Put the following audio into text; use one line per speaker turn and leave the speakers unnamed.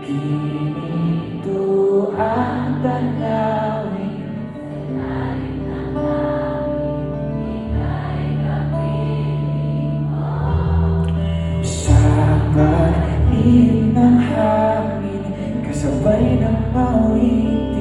Ginito ang dalawin sa panin ng hangin, kasabay ng mawin.